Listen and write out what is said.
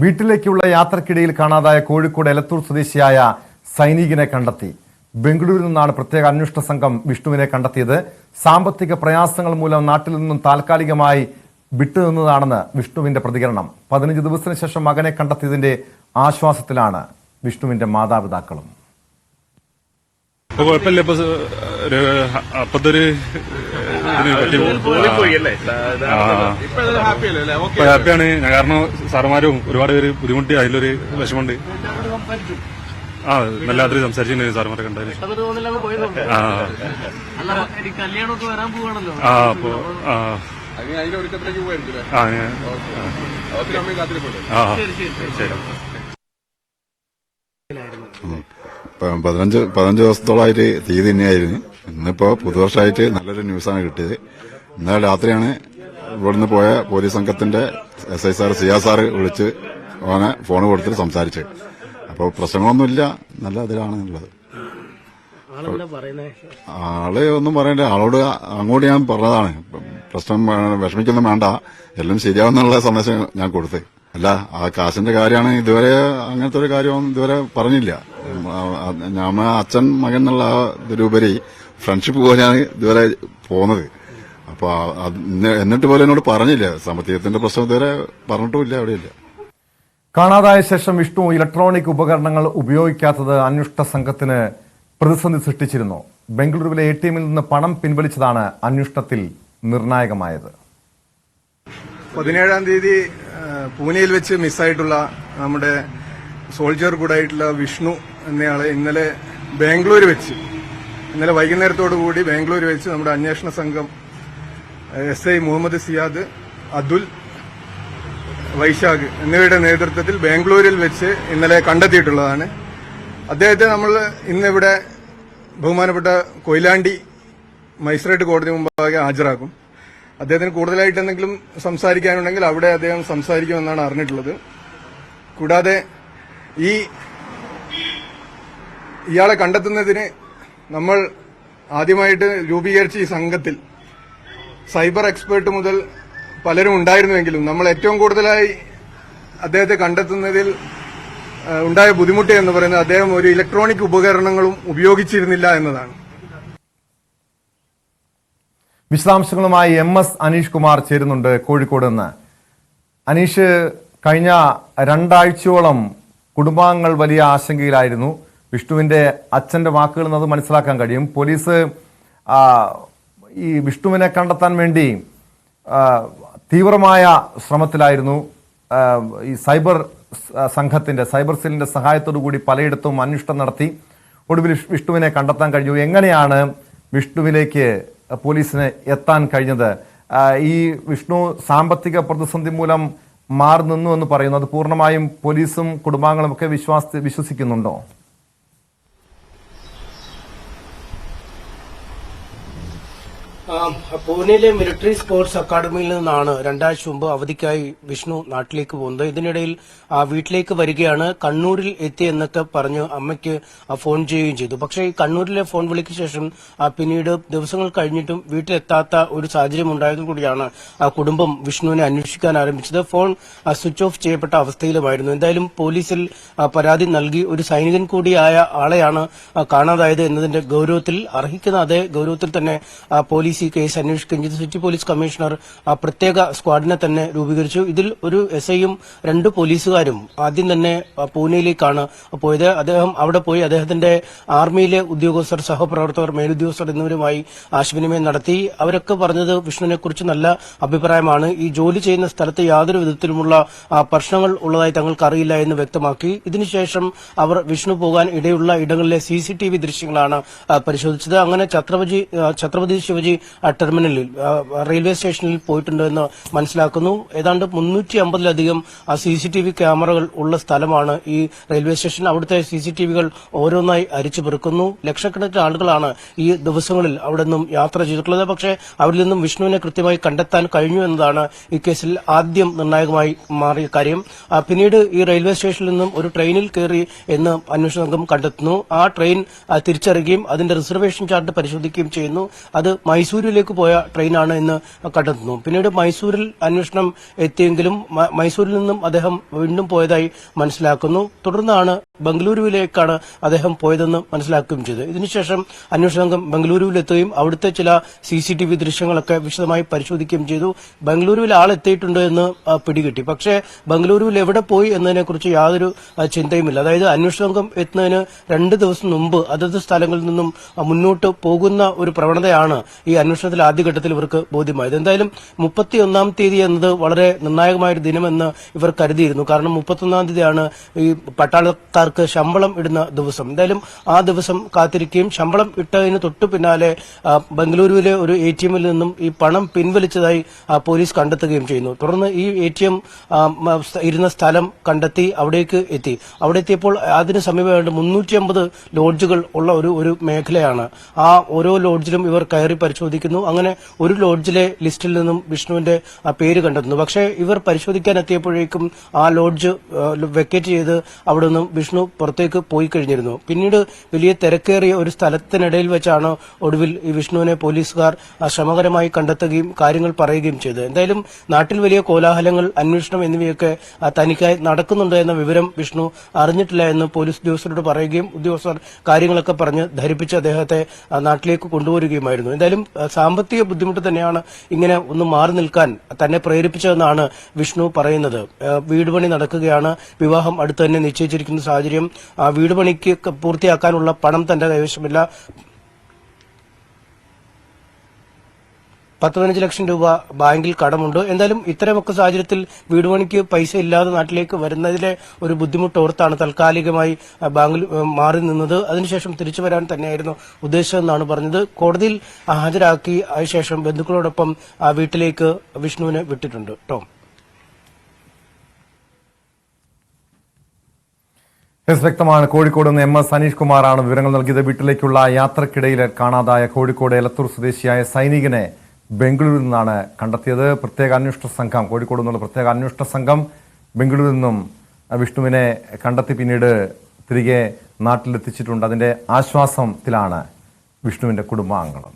വീട്ടിലേക്കുള്ള യാത്രക്കിടയിൽ കാണാതായ കോഴിക്കോട് എലത്തൂർ സ്വദേശിയായ സൈനികനെ കണ്ടെത്തി. ബംഗളൂരുവിൽ നിന്നാണ് പ്രത്യേക അന്വേഷണ സംഘം വിഷ്ണുവിനെ കണ്ടെത്തിയത്. സാമ്പത്തിക പ്രയാസങ്ങൾ മൂലം നാട്ടിൽ നിന്നും താൽക്കാലികമായി വിട്ടുനിന്നതാണെന്ന് വിഷ്ണുവിന്റെ പ്രതികരണം. 15 ദിവസത്തിന് ശേഷം മകനെ കണ്ടെത്തിയതിന്റെ ആശ്വാസത്തിലാണ് വിഷ്ണുവിന്റെ മാതാപിതാക്കളും. ഹാപ്പിയാണ് ഞാൻ, കാരണം സാറുമാരും ഒരുപാട് പേര് ബുദ്ധിമുട്ടി, അതിലൊരു വിഷമമുണ്ട്. നല്ല രാത്രി സംസാരിച്ചിട്ടുണ്ട് സാറുമാരെ കണ്ടതിന്. അപ്പോ ശരി. 15 ദിവസത്തോളമായിട്ട് തീയതി തന്നെയായിരുന്നു. ഇന്നിപ്പോ പുതുവർഷമായിട്ട് നല്ലൊരു ന്യൂസാണ് കിട്ടിയത്. ഇന്നലെ രാത്രിയാണ് ഇവിടുന്ന് പോയ പോലീസ് സംഘത്തിന്റെ SI സാർ സിയാ സാറ് വിളിച്ച് അവനെ ഫോൺ കൊടുത്തിട്ട് സംസാരിച്ചത്. അപ്പോൾ പ്രശ്നങ്ങളൊന്നുമില്ല, നല്ല അതിലാണുള്ളത്. ആള് ഒന്നും പറയണ്ട, ആളോട് അങ്ങോട്ട് ഞാൻ പറഞ്ഞതാണ്, പ്രശ്നം വിഷമിക്കൊന്നും വേണ്ട, എല്ലാം ശരിയാവുന്നുള്ള സന്ദേശം ഞാൻ കൊടുത്ത്. അല്ല, ആ കാശിന്റെ കാര്യമാണ്. ഇതുവരെ അങ്ങനത്തെ ഒരു കാര്യമൊന്നും ഇതുവരെ പറഞ്ഞില്ല. ഞാൻ അച്ഛൻ മകൻ എന്നുള്ള ഇതിലുപരി ഫ്രണ്ട്ഷിപ്പ് പോലെയാണ് ഇതുവരെ പോകുന്നത്. അപ്പൊ എന്നിട്ട് പോലും എന്നോട് പറഞ്ഞില്ല, സാമ്പത്തികത്തിന്റെ പ്രശ്നം ഇതുവരെ പറഞ്ഞിട്ടുമില്ല, എവിടെയില്ല. കാണാതായ ശേഷം വിഷ്ണു ഇലക്ട്രോണിക് ഉപകരണങ്ങൾ ഉപയോഗിക്കാത്തത് അന്വേഷണ സംഘത്തിന് പ്രതിസന്ധി സൃഷ്ടിച്ചിരുന്നു. ബംഗളൂരുവിലെ ATM നിന്ന് പണം പിൻവലിച്ചതാണ് അന്വേഷണത്തിൽ നിർണായകമായത്. 17-ാം തീയതി പൂനെയിൽ വെച്ച് മിസ്സായിട്ടുള്ള നമ്മുടെ സോൾജർ കൂടായിട്ടുള്ള വിഷ്ണു എന്നയാളെ ഇന്നലെ വൈകുന്നേരത്തോടു കൂടി ബാംഗ്ലൂർ വെച്ച് നമ്മുടെ അന്വേഷണ സംഘം SI മുഹമ്മദ് സിയാദ്, അതുൽ, വൈശാഖ് എന്നിവയുടെ നേതൃത്വത്തിൽ ബാംഗ്ലൂരിൽ വെച്ച് ഇന്നലെ കണ്ടെത്തിയിട്ടുള്ളതാണ്. അദ്ദേഹത്തെ നമ്മൾ ഇന്നിവിടെ ബഹുമാനപ്പെട്ട കൊയിലാണ്ടി മജിസ്ട്രേറ്റ് കോടതി മുമ്പാകെ ഹാജരാക്കും. അദ്ദേഹത്തിന് കൂടുതലായിട്ട് എന്തെങ്കിലും സംസാരിക്കാനുണ്ടെങ്കിൽ അവിടെ അദ്ദേഹം സംസാരിക്കുമെന്നാണ് അറിഞ്ഞിട്ടുള്ളത്. കൂടാതെ ഇയാളെ കണ്ടെത്തുന്നതിന് നമ്മൾ ആദ്യമായിട്ട് രൂപീകരിച്ച ഈ സംഘത്തിൽ സൈബർ എക്സ്പേർട്ട് മുതൽ പലരും ഉണ്ടായിരുന്നുവെങ്കിലും നമ്മൾ ഏറ്റവും കൂടുതലായി അദ്ദേഹത്തെ കണ്ടെത്തുന്നതിൽ ഉണ്ടായ ബുദ്ധിമുട്ട് എന്ന് പറയുന്നത് അദ്ദേഹം ഒരു ഇലക്ട്രോണിക് ഉപകരണങ്ങളും ഉപയോഗിച്ചിരുന്നില്ല എന്നതാണ്. വിശദാംശങ്ങളുമായി MS അനീഷ് കുമാർ ചേരുന്നുണ്ട് കോഴിക്കോട് നിന്ന്. അനീഷ്, കഴിഞ്ഞ 2 ആഴ്ചയോളം കുടുംബാംഗങ്ങൾ വലിയ ആശങ്കയിലായിരുന്നു. വിഷ്ണുവിന്റെ അച്ഛന്റെ വാക്കുകളിൽ നിന്ന് അത് മനസ്സിലാക്കാൻ കഴിയും. പോലീസ് ഈ വിഷ്ണുവിനെ കണ്ടെത്താൻ വേണ്ടി തീവ്രമായ ശ്രമത്തിലായിരുന്നു. ഈ സൈബർ സെല്ലിന്റെ സഹായത്തോടു കൂടി പലയിടത്തും അന്വേഷണം നടത്തി. ഒടുവിൽ വിഷ്ണുവിനെ കണ്ടെത്താൻ കഴിഞ്ഞു. എങ്ങനെയാണ് വിഷ്ണുവിലേക്ക് പോലീസിന് എത്താൻ കഴിഞ്ഞത്? ഈ വിഷ്ണു സാമ്പത്തിക പ്രതിസന്ധി മൂലം മാറി നിന്നു എന്ന് പറയുന്നു. അത് പൂർണ്ണമായും പോലീസും കുടുംബാംഗങ്ങളും ഒക്കെ വിശ്വസിക്കുന്നുണ്ടോ? പൂനെയിലെ മിലിറ്ററി സ്പോർട്സ് അക്കാദമിയിൽ നിന്നാണ് 2 ആഴ്ച മുമ്പ് അവധിക്കായി വിഷ്ണു നാട്ടിലേക്ക് പോകുന്നത്. ഇതിനിടയിൽ വീട്ടിലേക്ക് വരികയാണ്. കണ്ണൂരിൽ എത്തി എന്നൊക്കെ പറഞ്ഞ് അമ്മയ്ക്ക് ഫോൺ ചെയ്യുകയും ചെയ്തു. പക്ഷേ ഈ കണ്ണൂരിലെ ഫോൺ വിളിക്ക് ശേഷം പിന്നീട് ദിവസങ്ങൾ കഴിഞ്ഞിട്ടും വീട്ടിലെത്താത്ത ഒരു സാഹചര്യം ഉണ്ടായതിൽ കൂടിയാണ് കുടുംബം വിഷ്ണുവിനെ അന്വേഷിക്കാൻ ആരംഭിച്ചത്. ഫോൺ സ്വിച്ച് ഓഫ് ചെയ്യപ്പെട്ട അവസ്ഥയിലുമായിരുന്നു. എന്തായാലും പോലീസിൽ പരാതി നൽകി ഒരു സൈനികൻ കൂടിയായ ആളെയാണ് കാണാതായത് എന്നതിന്റെ ഗൌരവത്തിൽ, അർഹിക്കുന്ന അതേ ഗൌരവത്തിൽ തന്നെ പോലീസ് ഈ കേസ് അന്വേഷിക്കുകയും ചെയ്തു. സിറ്റി പോലീസ് കമ്മീഷണർ പ്രത്യേക സ്ക്വാഡിനെ തന്നെ രൂപീകരിച്ചു. ഇതിൽ ഒരു SIയും 2 പോലീസുകാരും ആദ്യം തന്നെ പൂനെയിലേക്കാണ് പോയത്. അദ്ദേഹം അവിടെ പോയി അദ്ദേഹത്തിന്റെ ആർമിയിലെ ഉദ്യോഗസ്ഥർ, സഹപ്രവർത്തകർ, മേലുദ്യോഗസ്ഥർ എന്നിവരുമായി ആശയവിനിമയം നടത്തി. അവരൊക്കെ പറഞ്ഞത് വിഷ്ണുവിനെ കുറിച്ച് നല്ല അഭിപ്രായമാണ്. ഈ ജോലി ചെയ്യുന്ന സ്ഥലത്ത് യാതൊരു വിധത്തിലുമുള്ള പ്രശ്നങ്ങൾ ഉള്ളതായി തങ്ങൾക്ക് അറിയില്ല എന്ന് വ്യക്തമാക്കി. ഇതിനുശേഷം അവർ വിഷ്ണു പോകാൻ ഇടയുള്ള ഇടങ്ങളിലെ CCTV ദൃശ്യങ്ങളാണ് പരിശോധിച്ചത്. അങ്ങനെ ഛത്രപതി ശിവജി ടെർമിനലിൽ റെയിൽവേ സ്റ്റേഷനിൽ പോയിട്ടുണ്ടെന്ന് മനസ്സിലാക്കുന്നു. ഏതാണ്ട് 350-ലധികം CCTV ക്യാമറകൾ ഉള്ള സ്ഥലമാണ് ഈ റെയിൽവേ സ്റ്റേഷൻ. അവിടുത്തെ CCTVകൾ ഓരോന്നായി അരിച്ചു പെറുക്കുന്നു. ലക്ഷക്കണക്കിന് ആളുകളാണ് ഈ ദിവസങ്ങളിൽ അവിടെ നിന്നും യാത്ര ചെയ്തിട്ടുള്ളത്. പക്ഷേ അവരിൽ നിന്നും വിഷ്ണുവിനെ കൃത്യമായി കണ്ടെത്താൻ കഴിഞ്ഞു എന്നതാണ് ഈ കേസിൽ ആദ്യം നിർണായകമായി മാറിയ കാര്യം. പിന്നീട് ഈ റെയിൽവേ സ്റ്റേഷനിൽ നിന്നും ഒരു ട്രെയിനിൽ കയറി എന്ന് അന്വേഷണ സംഘം കണ്ടെത്തുന്നു. ആ ട്രെയിൻ തിരിച്ചറിയുകയും അതിന്റെ റിസർവേഷൻ ചാർട്ട് പരിശോധിക്കുകയും ചെയ്യുന്നു. അത് മൈസൂർ മൈസൂരിലേക്ക് പോയ ട്രെയിനാണ് എന്ന് കണ്ടെത്തുന്നു. പിന്നീട് മൈസൂരിൽ അന്വേഷണം എത്തിയെങ്കിലും മൈസൂരിൽ നിന്നും അദ്ദേഹം വീണ്ടും പോയതായി മനസ്സിലാക്കുന്നു. തുടർന്നാണ് ബംഗളൂരുവിലേക്കാണ് അദ്ദേഹം പോയതെന്ന് മനസ്സിലാക്കുകയും ചെയ്തു. ഇതിനുശേഷം അന്വേഷണ സംഘം ബംഗളൂരുവിലെത്തുകയും അവിടുത്തെ ചില CCTV ദൃശ്യങ്ങളൊക്കെ വിശദമായി പരിശോധിക്കുകയും ചെയ്തു. ബംഗളൂരുവിൽ ആളെത്തിയിട്ടുണ്ട് എന്ന് പിടികിട്ടി. പക്ഷേ ബംഗളൂരുവിൽ എവിടെ പോയി എന്നതിനെക്കുറിച്ച് യാതൊരു ചിന്തയുമില്ല. അതായത് അന്വേഷണ സംഘം എത്തുന്നതിന് 2 ദിവസം മുമ്പ് അതത് സ്ഥലങ്ങളിൽ നിന്നും മുന്നോട്ട് പോകുന്ന ഒരു പ്രവണതയാണ് ഈ അന്വേഷണത്തിൽ ആദ്യഘട്ടത്തിൽ ഇവർക്ക് ബോധ്യമായത്. എന്തായാലും 31-ാം തീയതി എന്നത് വളരെ നിർണായകമായ ഒരു ദിനമെന്ന് ഇവർ കരുതിയിരുന്നു. കാരണം 31-ാം തീയതിയാണ് ഈ പട്ടാളക്കാർക്ക് ശമ്പളം ഇടുന്ന ദിവസം. എന്തായാലും ആ ദിവസം കാത്തിരിക്കുകയും ശമ്പളം ഇട്ടതിന് തൊട്ടു പിന്നാലെ ബംഗളൂരുവിലെ ഒരു ATM-ൽ നിന്നും ഈ പണം പിൻവലിച്ചതായി പോലീസ് കണ്ടെത്തുകയും ചെയ്യുന്നു. തുടർന്ന് ഈ ATM ഇരുന്ന സ്ഥലം കണ്ടെത്തി അവിടേക്ക് എത്തി. അവിടെ എത്തിയപ്പോൾ അതിന് സമീപമായിട്ട് 350 ലോഡ്ജുകൾ ഉള്ള ഒരു മേഖലയാണ്. ആ ഓരോ ലോഡ്ജിലും ഇവർ കയറി പരിശോധിക്കുന്നു. അങ്ങനെ ഒരു ലോഡ്ജിലെ ലിസ്റ്റിൽ നിന്നും വിഷ്ണുവിന്റെ പേര് കണ്ടെത്തുന്നു. പക്ഷേ ഇവർ പരിശോധിക്കാൻ എത്തിയപ്പോഴേക്കും ആ ലോഡ്ജ് വെക്കേറ്റ് ചെയ്ത് അവിടെ നിന്നും വിഷ്ണു പുറത്തേക്ക് പോയി കഴിഞ്ഞിരുന്നു. പിന്നീട് വലിയ തിരക്കേറിയ ഒരു സ്ഥലത്തിനിടയിൽ വെച്ചാണ് ഒടുവിൽ ഈ വിഷ്ണുവിനെ പോലീസുകാർ ശ്രമകരമായി കണ്ടെത്തുകയും കാര്യങ്ങൾ പറയുകയും ചെയ്തത്. എന്തായാലും നാട്ടിൽ വലിയ കോലാഹലങ്ങൾ, അന്വേഷണം എന്നിവയൊക്കെ തനിക്കായി നടക്കുന്നുണ്ട് എന്ന വിവരം വിഷ്ണു അറിഞ്ഞിട്ടില്ല എന്ന് പോലീസ് ഉദ്യോഗസ്ഥരോട് പറയുകയും ഉദ്യോഗസ്ഥർ കാര്യങ്ങളൊക്കെ പറഞ്ഞ് ധരിപ്പിച്ച് അദ്ദേഹത്തെ നാട്ടിലേക്ക് കൊണ്ടുവരികയുമായിരുന്നു. എന്തായാലും സാമ്പത്തിക ബുദ്ധിമുട്ട് തന്നെയാണ് ഇങ്ങനെ ഒന്ന് മാറി നിൽക്കാൻ തന്നെ പ്രേരിപ്പിച്ചതെന്നാണ് വിഷ്ണു പറയുന്നത്. വീട് പണി നടക്കുകയാണ്, വിവാഹം അടുത്ത് തന്നെ നിശ്ചയിച്ചിരിക്കുന്ന സാഹചര്യം, വീട് പണിക്ക് പൂർത്തിയാക്കാനുള്ള പണം തന്റെ കൈവശമില്ല, 10-15 ലക്ഷം രൂപ ബാങ്കിൽ കടമുണ്ട്. എന്തായാലും ഇത്തരമൊക്കെ സാഹചര്യത്തിൽ വീട് പണിക്ക് പൈസ ഇല്ലാതെ നാട്ടിലേക്ക് വരുന്നതിലെ ഒരു ബുദ്ധിമുട്ട് ഓർത്താണ് താൽക്കാലികമായി ബാങ്കിൽ മാറി നിന്നത്. അതിനുശേഷം തിരിച്ചു വരാൻ തന്നെയായിരുന്നു ഉദ്ദേശിച്ചതെന്നാണ് പറഞ്ഞത്. കോടതിയിൽ ഹാജരാക്കി അതിനുശേഷം ബന്ധുക്കളോടൊപ്പം വീട്ടിലേക്ക് വിഷ്ണുവിനെ വിട്ടിട്ടുണ്ട്. ടോം. വ്യക്തമാണ്. കോഴിക്കോട് നിന്ന് MS അനീഷ് കുമാറാണ് വിവരങ്ങൾ നൽകിയത്. വീട്ടിലേക്കുള്ള യാത്രക്കിടയിൽ കാണാതായ കോഴിക്കോട് എലത്തൂർ സ്വദേശിയായ സൈനികനെ ബംഗളൂരുവിൽ നിന്നാണ് കണ്ടെത്തിയത്. പ്രത്യേക അന്വേഷണ സംഘം, കോഴിക്കോട് നിന്നുള്ള പ്രത്യേക അന്വേഷണ സംഘം ബംഗളൂരുവിൽ നിന്നും വിഷ്ണുവിനെ കണ്ടെത്തി പിന്നീട് തിരികെ നാട്ടിലെത്തിച്ചിട്ടുണ്ട്. അതിന്റെ ആശ്വാസത്തിലാണ് വിഷ്ണുവിന്റെ കുടുംബാംഗങ്ങൾ.